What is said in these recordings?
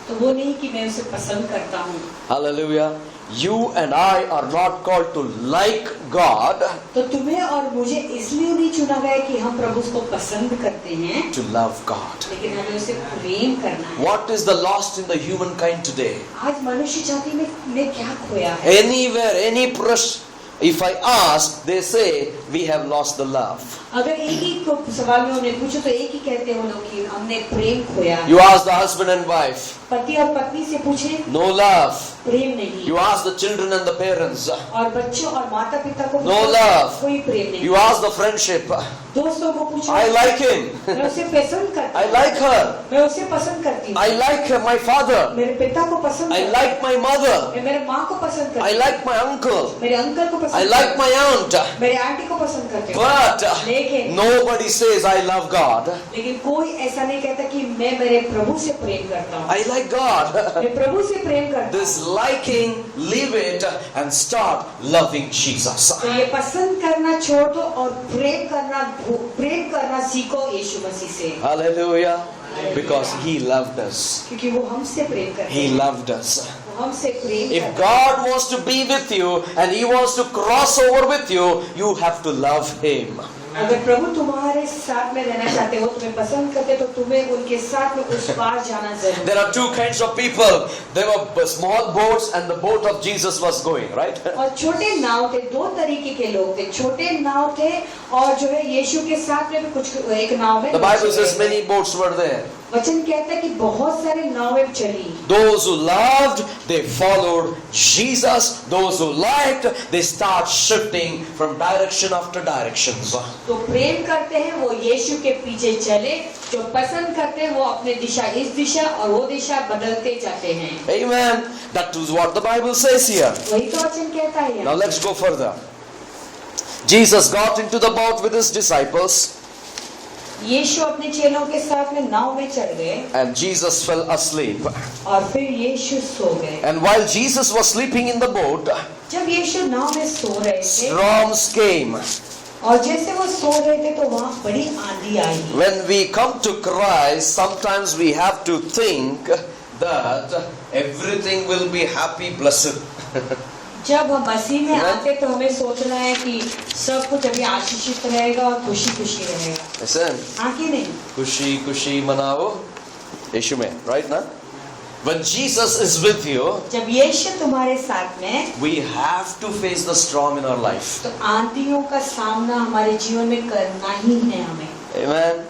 तो वो नहीं कि मैं उसे पसंद करता हूँ। Hallelujah. You and I are not called to like God, तो तुम्हें और मुझे इसलिए नहीं चुना गया कि हम प्रभु को पसंद करते हैं, to love God. लेकिन हमें उसे प्रेम करना है। What is the lost in the humankind today? आज मनुष्य जाति में क्या खोया है? Anywhere, any press, if I ask, they say we have lost the love. अगर एक ही को सवाल में उन्हें पूछो तो एक ही कहते हैं वो लोग कि हमने प्रेम खोया है। You ask the husband and wife, पति और पत्नी से पूछे, no love. प्रेम नहीं। You ask the children and the parents, और बच्चों और माता पिता को no love. कोई प्रेम नहीं। You ask the friendship, दोस्तों को पूछो, I like him, मैं उसे पसंद करती I हूँ, like her, मैं उसे पसंद करती हूँ, I like my father, मेरे पिता को पसंद I करती like my mother, हूँ, मैं मेरे माँ को पसंद करती I हूँ, like my uncle, मेरे अंकल को I पसंद like my aunt. मेरे आंटी को पसंद करती हूँ। But लेकिन nobody says I love God. लेकिन कोई ऐसा नहीं कहता कि मैं मेरे प्रभु से प्रेम करता हूँ, I like God. मैं प्रभु से प्रेम करता This हूँ। liking, leave it and start loving Jesus. तो ये पसंद करना छोड़ दो और प्रेम करना सीखो यीशु मसीह से, Hallelujah. Because He loved us. क्योंकि वो हमसे प्रेम करते He हैं, loved us. वो हमसे प्रेम If करते हैं। God wants to be with you and He wants to cross over with you, you have to love Him. अगर प्रभु तुम्हारे साथ में रहना चाहते हो, तुम्हें पसंद करते, तो तुम्हें उनके साथ में उस पार जाना जरूरी। There are two kinds of people. There were small boats and the boat of Jesus was going, right? और छोटे नाव थे, दो तरीके के लोग थे, छोटे नाव थे और जो है यीशु के साथ में भी कुछ एक नाव में। The Bible says many boats were there. वचन कहता है कि बहुत सारे नावें चली। Those who loved, they followed Jesus. Those who liked, they start shifting from direction after direction. तो प्रेम करते हैं वो यीशु के पीछे चले, जो पसंद करते हैं वो अपने दिशा इस दिशा और वो दिशा बदलते जाते हैं। Amen. That is what the Bible says here. वही तो वचन कहता है। Now let's go further. Jesus got into the boat with his disciples यीशु अपने चेलों के साथ में नाव में चढ़ गए and Jesus fell asleep. और फिर यीशु सो गए। And while Jesus was sleeping in the boat, जब यीशु नाव में सो रहे थे storms came. और जैसे वो सो रहे थे तो वहाँ बड़ी आंधी आई। When we come to Christ, sometimes we have to think that everything will be happy, blessed. जब हम मसीह में आते तो हमें सोचना है कि सब कुछ अभी आशीषित रहेगा और खुशी खुशी रहेगा। Listen, आगे नहीं, खुशी खुशी मनाओ यीशु में, right ना? When Jesus is with you, जब यीशु तुम्हारे साथ में, we have to face the storm in our life. तो आंधियों का सामना हमारे जीवन में करना ही है हमें। Amen.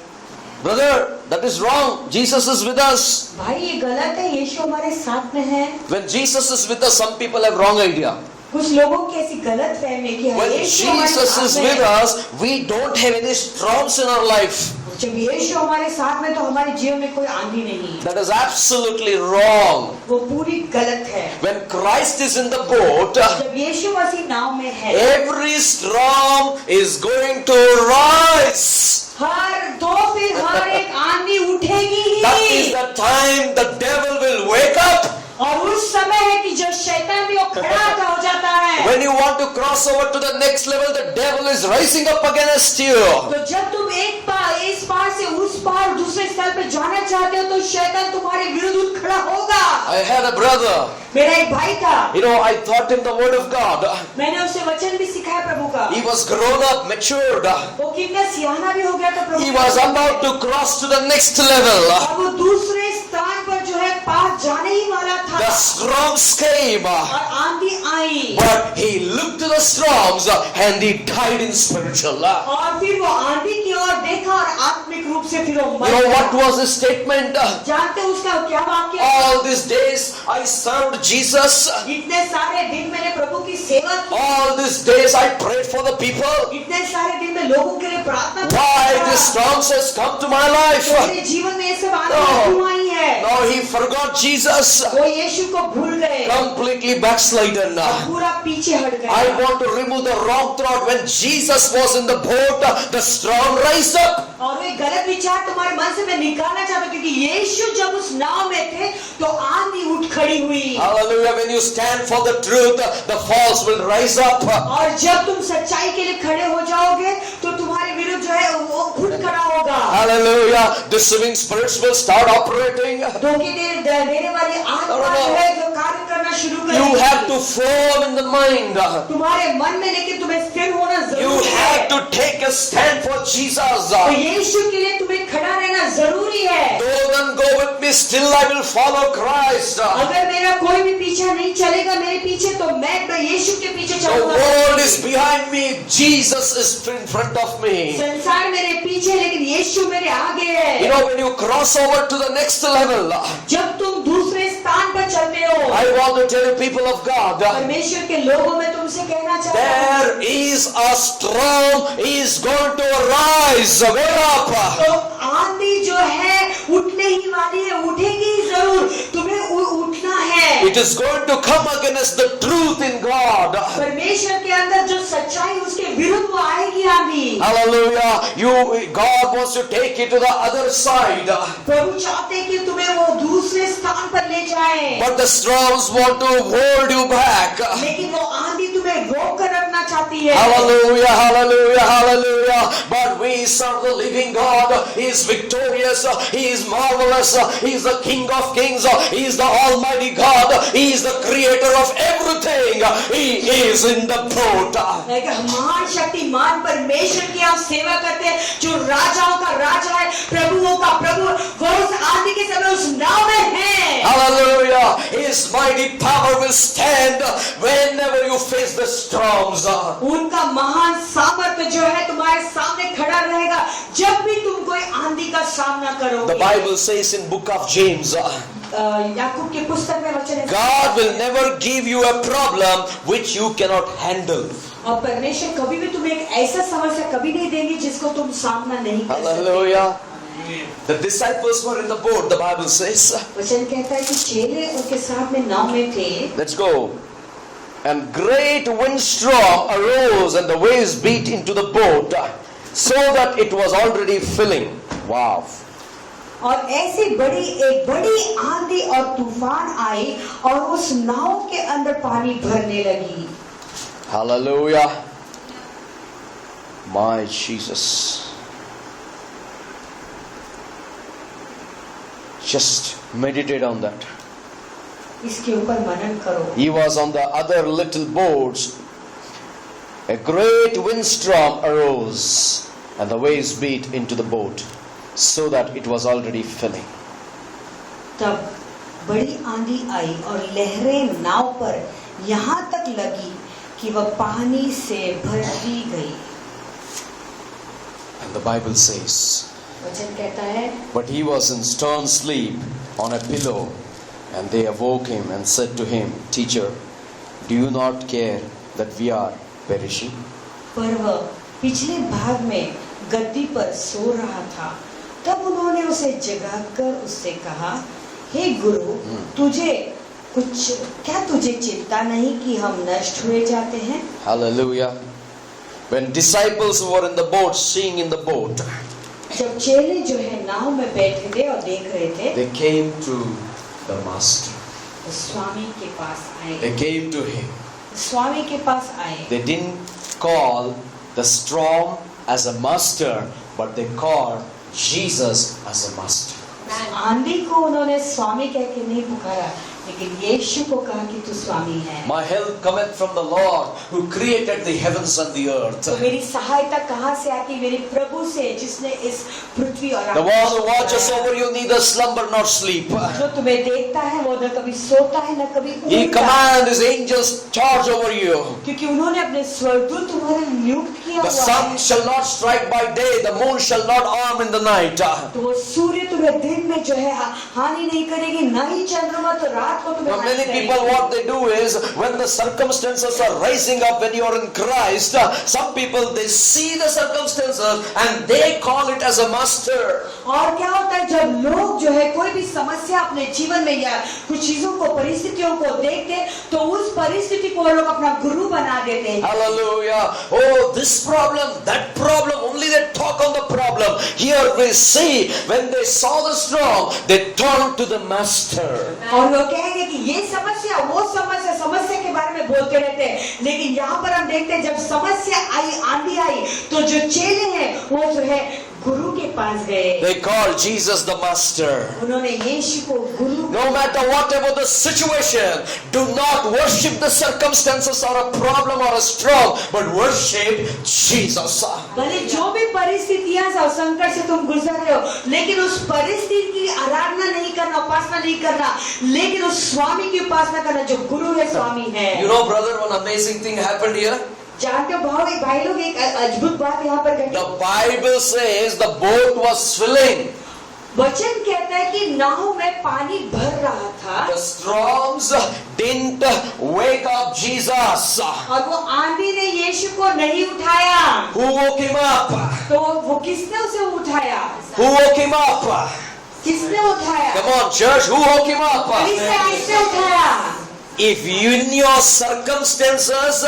Brother, that is wrong. Jesus is with us. भाई ये गलत है, यीशु हमारे साथ में है। When Jesus is with us, some people have wrong idea. कुछ लोगों की ऐसी गलत फहमी है कि When यीशु हमारे Jesus is साथ में with है। us, we don't have any storms in our life. जब यीशु हमारे साथ में तो हमारे जीवन में कोई आंधी नहीं। That is absolutely wrong. वो पूरी गलत है। When Christ is in the boat, जब यीशु मसीह नाव में है, every storm is going to rise. फिर हर एक आंधी उठेगी That is he. the time the devil will wake up. और उस समय है कि जब शैतान भी वो खड़ा हो जाता है। When you want to cross over to the next level, the devil is rising up against you. तो जब तुम इस पार से उस पार दूसरे स्थल पे जाना चाहते हो तो शैतान तुम्हारे विरुद्ध उठ खड़ा होगा। I had a brother. मेरा एक भाई था, You know, I taught him the word of God. मैंने उसे वचन भी सिखाया प्रभु का। He was grown up, matured. वो कितना सियाना भी हो गया था प्रभु। He was about to cross to the next level. अब वो दूसरे स्थान पर जो है पार जाने ही वाला था। The storms came, और आंधी आई। but he looked to the storms and he died in spiritual. और फिर वो आंधी की ओर देखा और आत्मिक रूप से फिर वो मर You know गया। what was his statement? जानते हो उसका क्या वाक्य? All these days I served Jesus. इतने सारे दिन मैंने प्रभु की सेवा की। All these days I prayed for the people. इतने सारे दिन में लोगों के लिए प्रार्थना की। Why this storms has come to my life? तो मेरे जीवन में ये सब आंधी No. क्यों आई है? Now he forgot Jesus. वो यीशु को भूल गए, Completely backslidden. पूरा पीछे हट गए। I want to remove the wrong thought. When Jesus was in the boat, the storm rose up. और वे गलत विचार तुम्हारे मन से मैं निकालना चाहता हूँ, क्योंकि यीशु जब उस नाव में थे तो आंधी उठ खड़ी हुई। Hallelujah. When you stand for the truth, the false will rise up. और जब तुम सच्चाई के लिए खड़े हो जाओगे तो तुम्हारे विरुद्ध जो है वो खुद खड़ा होगा। होगा। Hallelujah. Deceiving spirits will start operating. धोखे देने वाली आत्मा जो है जो कार्य करना शुरू You करेगी। have to firm in the mind. तुम्हारे मन में लेकिन तुम्हें स्थिर होना You जरूरी have है। to take a stand for Jesus. तो यीशु के लिए तुम्हें खड़ा रहना जरूरी है। Though none go with me, still I will follow Christ. अगर मेरा कोई भी पीछा नहीं चलेगा मेरे पीछे तो मैं यीशु के पीछे The चलूंगा। world is behind me, Jesus is in front of me. संसार मेरे पीछे लेकिन यीशु मेरे आगे है। You know, when you cross over to the next level, जब तुम दूसरे स्थान पर चलते हो, I want to tell you, people of God, परमेश्वर के लोगों में तुमसे कहना चाहता हूँ, there is a storm is going to arise. Wake up. तो आंधी जो है उठने ही वाली है, उठेगी ही जरूर, तुम्हें उठना है। It is going to come against the truth in God. परमेश्वर के अंदर जो सच्चाई उसके विरुद्ध वो आएगी आंधी। Hallelujah. God wants to take you to the other side. प्रभु चाहते कि तुम्हें वो दूसरे स्थान पर ले जाए, But the storms want to hold you back. लेकिन वो आंधी तुम्हें रोक कर रखना चाहती है। Hallelujah, hallelujah, hallelujah. But we serve the living God. He is victorious. He is marvelous. He is the King of kings. He is the Almighty God. He is the creator of everything. He is in the boat. एक महान शक्तिमान परमेश्वर की हम सेवा करते हैं, जो राजाओं का राजा है, प्रभुओं का प्रभु, वो उस आंधी के समय उस नाव में है। Hallelujah. His mighty power will stand whenever you face the storms. उनका महान सामर्थ्य जो है तुम्हारे सामने खड़ा रहेगा जब भी तुम कोई आंधी का सामना The करोगे। Bible says in book of James, याकूब की पुस्तक में वचन है, God will never give you a problem which you cannot handle. और परमेश्वर कभी भी तुम्हें एक ऐसा समस्या कभी नहीं देंगे जिसको तुम सामना नहीं कर सकते। Hallelujah. The disciples were in the boat, the Bible says. वचन कहता है कि चेले उनके साथ में नाव में थे। Let's go. And great windstorm arose and the waves beat into the boat so that it was already filling. Wow. और ऐसी एक बड़ी आंधी और तूफान आई और उस नाव के अंदर पानी भरने लगी। Hallelujah. My Jesus. Just meditate on that. इसके ऊपर मनन करो। He was on the other little boats. A great windstorm arose and the waves beat into the boat so that it was already filling. तब बड़ी आंधी आई और लहरें नाव पर यहाँ तक लगी कि वह पानी से भर दी गई। And the Bible says, वचन कहता है, but he was in stern sleep on a pillow, and they awoke him and said to him, Teacher, do you not care that we are perishing? पर वह पिछले भाग में गद्दी पर सो रहा था। तब उन्होंने उसे जगाकर उससे कहा, हे गुरु, क्या तुझे चिंता नहीं कि हम नष्ट हुए जाते हैं? Hallelujah. When disciples were in the boat, seeing in the boat, जब चेले जो है नाव में बैठे थे और देख रहे थे, they came to the master. स्वामी के पास आए। They came to him. स्वामी के पास आए। They didn't call the storm as a master, but they called Jesus as a master. आंधी को उन्होंने स्वामी कह के नहीं पुकारा, लेकिन यीशु को कहा कि तू स्वामी है। My help cometh from the Lord who created the heavens and the earth. तो मेरी सहायता कहाँ से आती? मेरे प्रभु से, जिसने इस पृथ्वी और The one who watches over you neither slumber nor sleep. जो तुम्हें देखता है वो न कभी सोता है न कभी He ऊँघता। commands his angels charge over you. क्योंकि उन्होंने अपने स्वर्गदूत तुम्हारे नियुक्त किया The हुआ sun है। shall not strike by day, the moon shall not harm in the night. तो वो सूर्य तुम्हें दिन में जो है हानि नहीं करेगी, न ही चंद्रमा तो रात को तुम्हें Now हानि many करेगी। people, what they do is, when the circumstances are rising up when you are in Christ, some people, they see the circumstances and they call it as a master. और क्या होता है जब लोग जो है कोई भी समस्या अपने जीवन में या कुछ चीजों को, परिस्थितियों को देखते, तो उस परिस्थिति को लोग अपना गुरु बना देते हैं। Hallelujah. Oh, this problem, that problem, only they talk on the problem. Here we see, when they saw the storm, they turned to the master. और वो कहेंगे कि ये समस्या, वो समस्या, समस्या के बारे में बोलते रहते हैं, लेकिन यहाँ पर हम देखते हैं जब समस्या आई, आंधी आई, तो जो चेले हैं वो जो है गुरु के पास गए। They called Jesus the Master. उन्होंने यीशु को गुरु, No matter whatever the situation, do not worship the circumstances or a problem or a storm, but worship Jesus. भले जो भी परिस्थितियां और संकट से तुम गुजर रहे हो, लेकिन उस परिस्थिति की आराधना नहीं करना, उपासना नहीं करना, लेकिन उस स्वामी की उपासना करना जो गुरु है, स्वामी है। You know, brother, one amazing thing happened here. जानते हो भाई लोग, एक अद्भुत बात यहाँ पर घटी। The Bible says the boat was filling. वचन कहता है कि नाव में पानी भर रहा था। The storms didn't wake up Jesus. और वो आंधी ने यीशु को नहीं उठाया। Who woke him up? तो वो किसने उसे उठाया? Who woke him up? किसने उठाया? Come on, church, who woke him up? किसने उठाया? If you in your circumstances,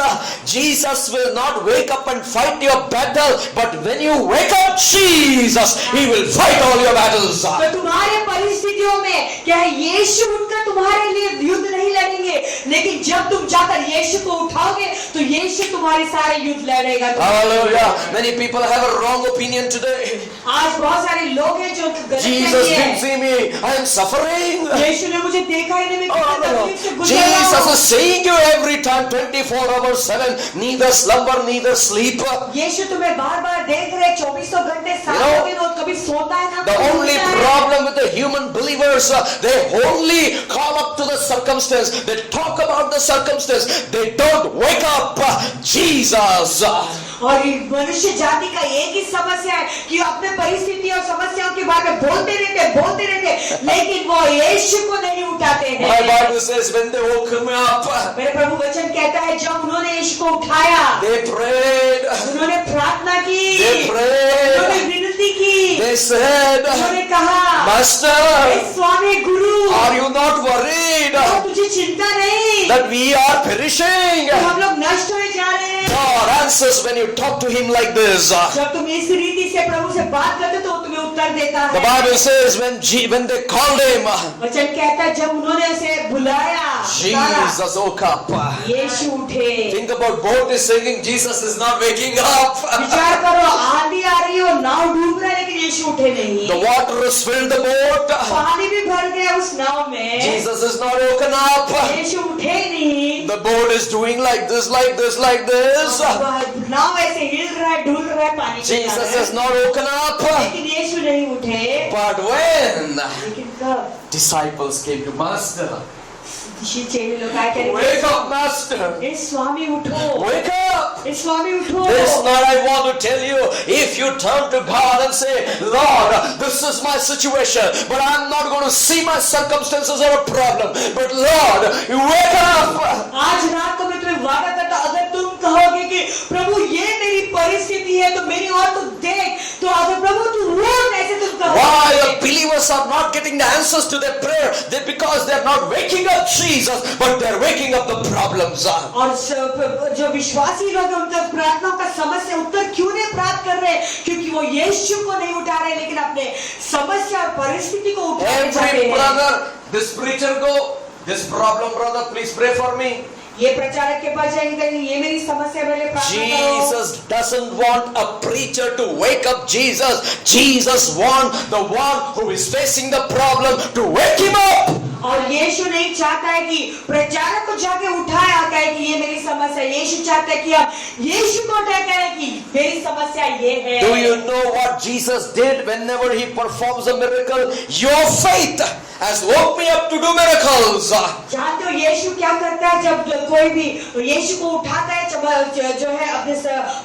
Jesus will not wake up and fight your battle, but when you wake up Jesus, He will fight all your battles. तो तुम्हारे परिस्थितियों में क्या है, यीशु उठकर तुम्हारे लिए युद्ध नहीं लड़ेंगे, लेकिन जब तुम जाकर यीशु को उठाओगे तो यीशु तुम्हारे सारे युद्ध लड़ेगा। Hallelujah. Many people have a wrong opinion today. आज बहुत सारे लोग हैं जो गलत Jesus कहते didn't हैं। see me. I am suffering. यीशु ने मुझे देखा ही नहीं, मैं कितना तकलीफ से गुजर रहा हूँ। Jesus is seeing you every time, 24 hours 7, neither slumber, neither sleep. यीशु तुम्हें बार बार देख रहे, 24 घंटे सातों दिन, और कभी सोता है ना। The only problem with the human believers, they only call up to the circumstance. They talk about the circumstance. They don't wake up Jesus. और मनुष्य जाति का एक ही समस्या है कि अपने परिस्थिति और समस्याओं के बारे में बोलते रहते, लेकिन वो यीशु को नहीं उठाते हैं। My Bible says when they woke him up, मेरे प्रभु वचन कहता है जब उन्होंने यीशु को उठाया, they prayed. उन्होंने प्रार्थना की, They prayed. उन्होंने विनती की, They said, उन्होंने कहा, Master, Swami Guru, are you not worried तो तुझे चिंता नहीं that we are perishing? तो हम लोग नष्ट होने जा रहे हैं। God answers when you talk to him like this. जब तुम इस रीति से प्रभु से बात करते तो तुम्हें उत्तर देता The है। Bible says when they called him, वचन कहता है जब उन्होंने उसे बुलाया, Jesus woke up. यीशु उठे। Think about boat is sinking, Jesus is not waking up. विचार करो, आंधी आ रही हो, नाव डूब रहा है, लेकिन यीशु उठे नहीं। The water has filled the boat. पानी भी भर गया उस नाव में, Jesus is not woken up. यीशु उठे नहीं। The boat is doing like this, like this, like this. नाव ऐसे हिल रहा है, डुल रहा है पानी के Jesus अंदर। is not woken up. लेकिन यीशु नहीं उठे। But when लेकिन कब? disciples came to Master, चेले लोग आए, कह रहे, wake up, Master. ए स्वामी उठो, Wake up. ए स्वामी उठो। This night I want to tell you, if you turn to God and say, Lord, this is my situation, but I'm not going to see my circumstances or a problem, but Lord, you wake up. आज रात को मैं तुम्हें वादा करता, अगर तुम कहोगे कि प्रभु ये मेरी परिस्थिति है तो मेरी और तू देख, तो अगर प्रभु तू उठ, ऐसे तुम कहोगे। Why the believers are not getting the answers to their prayer? Because they are not waking up Jesus, but they are waking up the problems. और जो विश्वासी लोग हैं उनका प्रार्थनाओं का समस्या उत्तर क्यों नहीं प्राप्त कर रहे? क्योंकि वो यीशु को नहीं उठा रहे, लेकिन अपने समस्या और परिस्थिति को उठाना चाहते Every हैं। brother, this preacher go, this problem, brother, please pray for me. ये प्रचारक के पास जाएंगे, ये मेरी समस्या मेरे प्रार्थना करो। Jesus doesn't want a preacher to wake up Jesus. Jesus wants the one who is facing the problem to wake him up. और यीशु नहीं चाहता है कि प्रचारक को जाके उठाया कहे कि ये मेरी समस्या। यीशु चाहता है कि आप यीशु को उठाया कहे कि मेरी समस्या ये है। Do you know what Jesus did whenever he performs a miracle? Your faith has woke me up to do miracles. जानते हो यीशु क्या करता है जब कोई भी यीशु को उठाता है, जो है अपने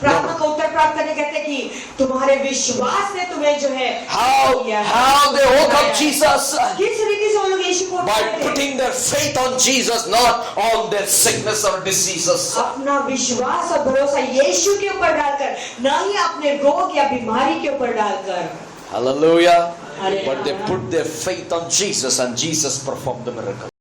प्रार्थना का उत्तर प्राप्त करने कहते हैं कि तुम्हारे विश्वास ने तुम्हें जो है How they woke up Jesus? किस रीति से वो लोग यीशु को By उठाते थे? putting their faith on Jesus, not on their sickness or diseases. अपना विश्वास और भरोसा यीशु के ऊपर डालकर, न ही अपने रोग या बीमारी के ऊपर डालकर। Hallelujah. Hallelujah. But they put their faith on Jesus and Jesus performed the miracle.